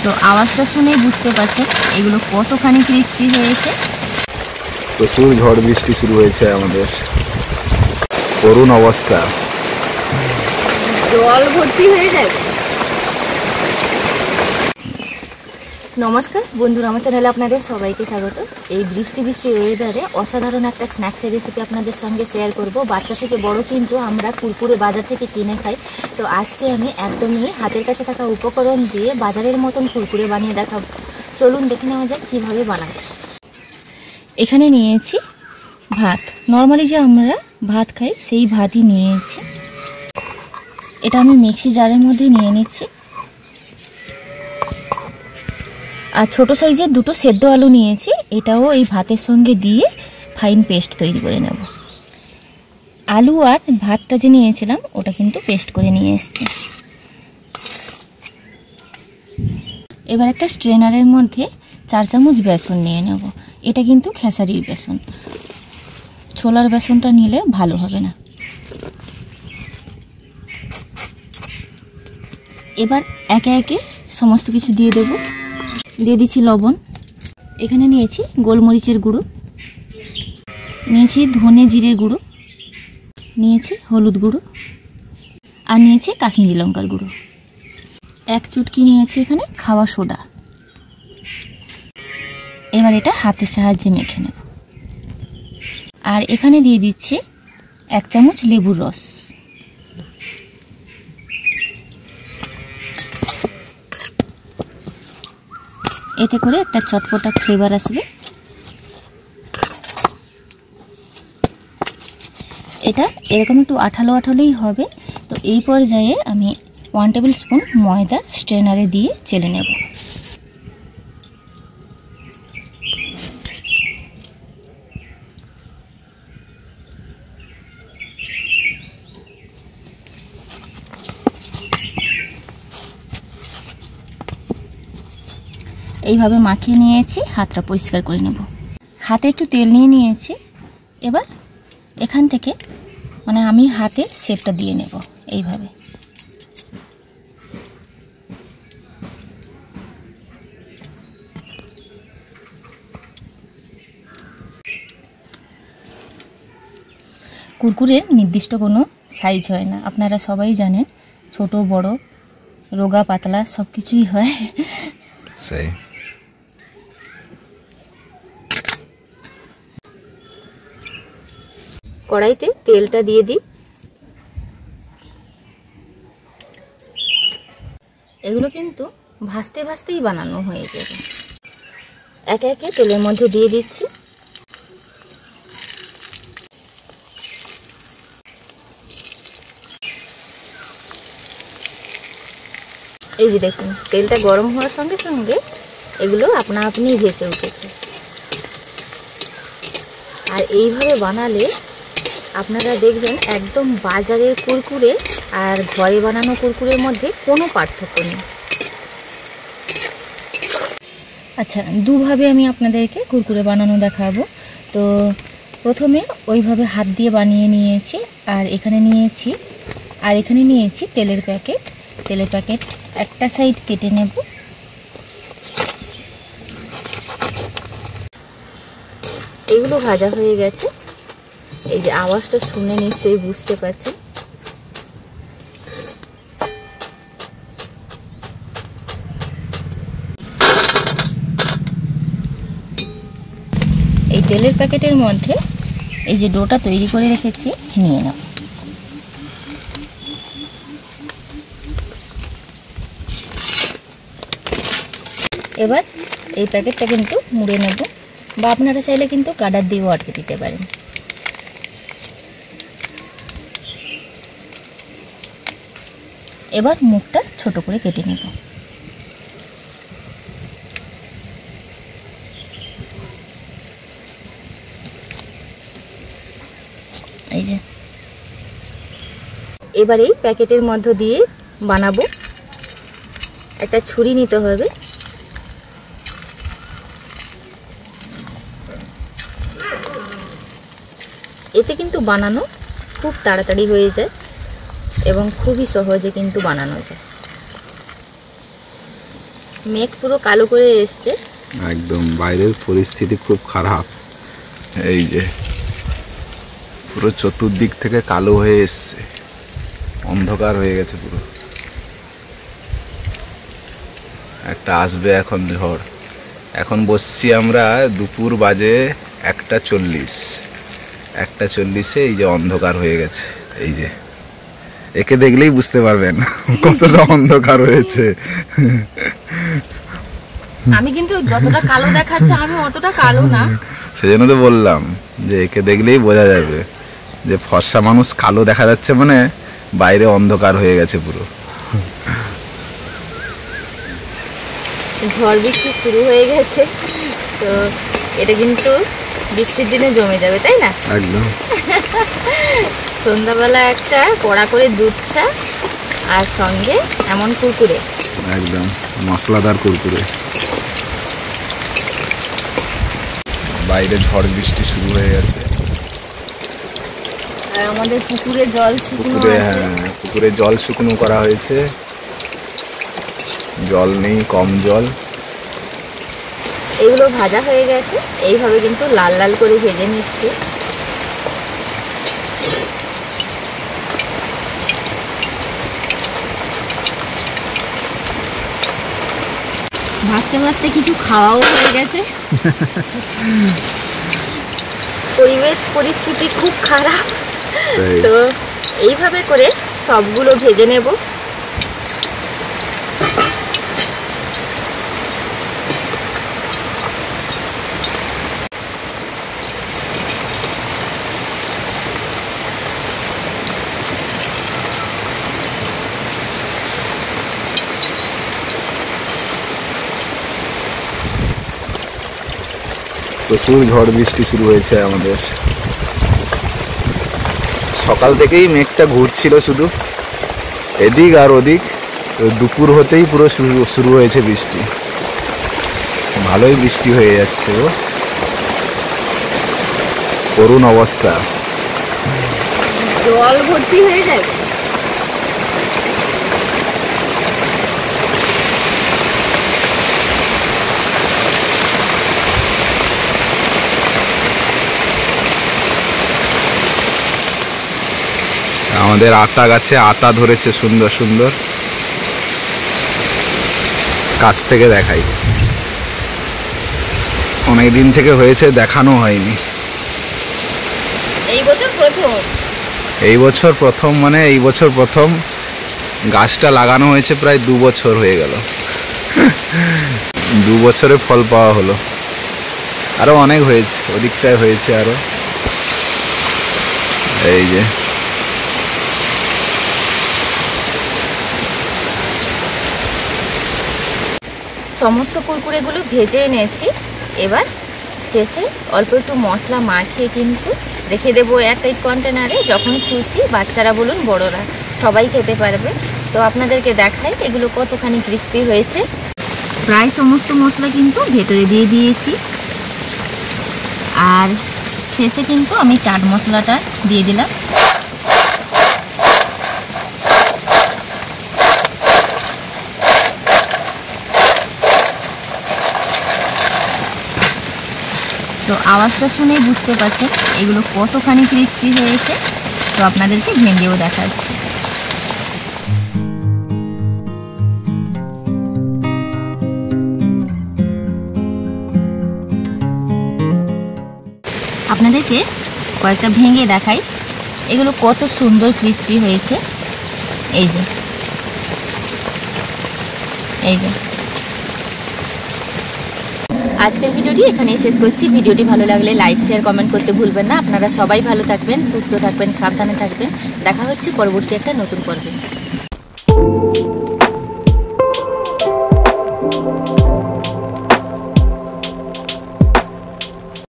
তো আওয়াজটা শুনেই বুঝতে পারছেন এগুলো কতখানি ক্রিস্পি হয়েছে। প্রচুর ঝড় বৃষ্টি শুরু হয়েছে আমাদের, করুণ অবস্থা, জল ভর্তি হয়ে যায়। নমস্কার বন্ধুরা, আমার চ্যানেলে আপনাদের সবাইকে স্বাগত। এই বৃষ্টি ওয়েদারে অসাধারণ একটা স্ন্যাক্সের রেসিপি আপনাদের সঙ্গে শেয়ার করব। বাচ্চা থেকে বড় কিন্তু আমরা কুরকুরে বাজার থেকে কিনে খাই। তো আজকে আমি একদমই হাতের কাছে থাকা উপকরণ দিয়ে বাজারের মতন কুরকুরে বানিয়ে দেখাবো। চলুন দেখে নেওয়া যাক কীভাবে বানাচ্ছি। এখানে নিয়েছি ভাত, নর্মালি যে আমরা ভাত খাই সেই ভাতই নিয়েছি। এটা আমি মিক্সি জারের মধ্যে নিয়ে নিচ্ছি। আর ছোটো সাইজের দুটো সেদ্ধ আলু নিয়েছি, এটাও এই ভাতের সঙ্গে দিয়ে ফাইন পেস্ট তৈরি করে নেব। আলু আর ভাতটা যে নিয়েছিলাম ওটা কিন্তু পেস্ট করে নিয়ে এসেছি। এবার একটা স্ট্রেনারের মধ্যে 4 চামচ বেসন নিয়ে নেব। এটা কিন্তু খেসারির বেসন, ছোলার বেসনটা নিলে ভালো হবে না। এবার একে একে সমস্ত কিছু দিয়ে দেবো। দিয়ে দিচ্ছি লবণ, এখানে নিয়েছি গোলমরিচের গুঁড়ো, নিয়েছি ধনে জিরের গুঁড়ো, নিয়েছি হলুদ গুঁড়ো, আর নিয়েছি কাশ্মীরি লঙ্কার গুঁড়ো। 1 চুটকি নিয়েছি এখানে খাওয়া সোডা। এবার এটা হাতের সাহায্যে মেখে নেব। আর এখানে দিয়ে দিচ্ছি 1 চামচ লেবুর রস। এতে করে একটা চটপটা ফ্লেভার আসবে। এটা এরকম একটু আঠালোই হবে। তো এই পর্যায়ে আমি 1 টেবিল স্পুন ময়দা স্ট্রেনারে দিয়ে চেলে নেব। এইভাবে মাখিয়ে নিয়েছি, হাতটা পরিষ্কার করে নেব। হাতে একটু তেল নিয়ে নিয়েছি। এবার এখান থেকে আমি হাতে শেপটা দিয়ে নেব এইভাবে। কুরকুরের নির্দিষ্ট কোনো সাইজ হয় না, আপনারা সবাই জানেন। ছোট বড়, রোগা পাতলা সব কিছুই হয়। কড়াইতে তেলটা দিয়ে দিই। এগুলো কিন্তু ভাজতেই বানানো হয়ে যাবে। একে একে তেলের মধ্যে দিয়ে দিচ্ছি। এই যে দেখুন, তেলটা গরম হওয়ার সঙ্গে সঙ্গে এগুলো আপনা আপনি ভেসে উঠেছে। আর এইভাবে বানালে আপনারা দেখবেন একদম বাজারের কুরকুরে আর ঘরে বানানো কুরকুরের মধ্যে কোনো পার্থক্য নেই। আচ্ছা, দুভাবে আমি আপনাদেরকে কুরকুরে বানানো দেখাবো। তো প্রথমে ওইভাবে হাত দিয়ে বানিয়ে নিয়েছি। আর এখানে নিয়েছি তেলের প্যাকেট। একটা সাইড কেটে নেব। এগুলো ভাজা হয়ে গেছে। এই যে আওয়াজটা শুনে নিশ্চয়ই বুঝতে পারছেন। এই তেলের প্যাকেটের মধ্যে এই যে ডোটা তৈরি করে রেখেছি নিয়ে নাও। এবার এই প্যাকেটটা কিন্তু মুড়ে নেব, বা আপনারা চাইলে কিন্তু গার্ডার দিয়েও আটকে দিতে পারেন। এবার মুখটা ছোট করে কেটে নেব। এই যে এবার এই প্যাকেটের মধ্য দিয়ে বানাবো। একটা ছুরি নিতে হবে। এতে কিন্তু বানানো খুব তাড়াতাড়ি হয়ে যায় এবং খুবই সহজে কিন্তু বানানো যায়। মেঘ পুরো কালো করে এসছে, একদম বাইরের পরিস্থিতি খুব খারাপ। এই যে পুরো চতুর্দিক থেকে কালো হয়ে এসছে, অন্ধকার হয়ে গেছে পুরো। একটা আসবে এখন ঝড়। এখন বসছি আমরা, দুপুর বাজে 1:40। এই যে অন্ধকার হয়ে গেছে। এই যে একে দেখলেই বুঝতে পারবেন কতটা অন্ধকার হয়েছে। আমি কিন্তু যতটা কালো দেখাচ্ছে আমি অতটা কালো না। সেজন্য তো বললাম যে একে দেখলেই বোঝা যাবে যে ফর্সা মানুষ কালো দেখা যাচ্ছে, মানে বাইরে অন্ধকার হয়ে গেছে পুরো। ঝড় বৃষ্টি শুরু হয়ে গেছে, তো এটা কিন্তু বৃষ্টির দিনে জমে যাবে, তাই না? একদম। সন্ধ্যাবেলা একটা কড়া করে দুধ চা আর সঙ্গে এমন কুরকুরে, একদম মশলাদার কুরকুরে। বাইরে ঝড় বৃষ্টি শুরু হয়ে গেছে। আর আমাদের পুকুরে জল শুকনো আছে। পুকুরে জল শুকনো করা হয়েছে, জল নেই, কম জল। এগুলো ভাজা হয়ে গেছে, এইভাবে কিন্তু লাল লাল করে ভেজে নিচ্ছি। ভাজতে ভাজতে কিছু খাওয়াও হয়ে গেছে। পরিবেশ পরিস্থিতি খুব খারাপ, তো এইভাবে করে সবগুলো ভেজে নেব। প্রচুর ঝড় বৃষ্টি শুরু হয়েছে আমাদের। সকাল থেকেই মেঘটা ঘুরছিল শুধু এদিক আর ওদিক, তো দুপুর হতেই পুরো শুরু হয়েছে বৃষ্টি। ভালোই বৃষ্টি হয়ে যাচ্ছে, ও করুণ অবস্থা। জল ভর্তি হয়ে যাবে। আমাদের আতা গাছে আতা ধরেছে সুন্দর সুন্দর, কাছ থেকে দেখাই। অনেক দিন থেকে হয়েছে, দেখানো হয়নি। এই বছর প্রথম মানে এই বছর প্রথম গাছটা লাগানো হয়েছে, প্রায় 2 বছর হয়ে গেল। 2 বছরে ফল পাওয়া হলো। আরো অনেক হয়েছে, ওদিকটায় হয়েছে আরো। এই যে সমস্ত কুরকুরেগুলো ভেজে এনেছি। এবার শেষে অল্প একটু মশলা মাখিয়ে কিন্তু রেখে দেবো এয়ারটাইট কন্টেনারে। যখন খুশি বাচ্চারা বলুন বড়রা সবাই খেতে পারবে। তো আপনাদেরকে দেখাই এগুলো কতখানি ক্রিস্পি হয়েছে। প্রায় সমস্ত মশলা কিন্তু ভেতরে দিয়ে দিয়েছি, আর শেষে কিন্তু আমি চাট মশলাটা দিয়ে দিলাম। তো আওয়াজটা শুনেই বুঝতে পারছেন এগুলো কতখানি ক্রিস্পি হয়েছে। তো আপনাদেরকে ভেঙেও দেখাচ্ছি। আপনাদেরকে কয়েকটা ভেঙে দেখাই এগুলো কত সুন্দর ক্রিস্পি হয়েছে। এই যে আজকের ভিডিওটি এখানেই শেষ করছি। ভিডিওটি ভালো লাগলে লাইক শেয়ার কমেন্ট করতে ভুলবেন না। আপনারা সবাই ভালো থাকবেন, সুস্থ থাকবেন, সাবধানে থাকবেন। দেখা হচ্ছে পরবর্তী একটা নতুন পর্বে।